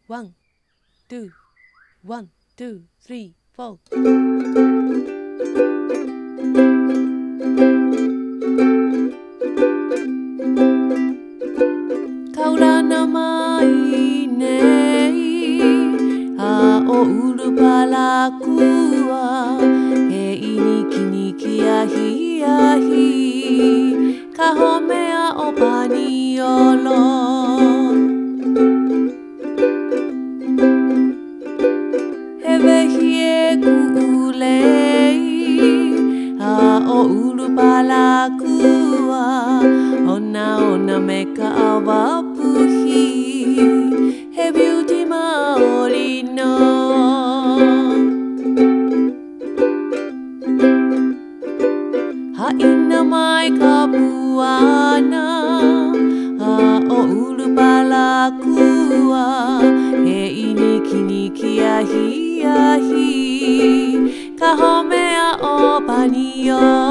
1 2 1 2 3 4カウラナマイネアオウルパラクワヘイニキニキヤヒヤヒカホメアオパニヨロヘベヒエクウレイアオウルパラクワオナオナメカワプヒヘビューティマオリノハイナマイカブワナアオウルパラクワヘイニキニキヤヒヤヒカホメアオパニヨ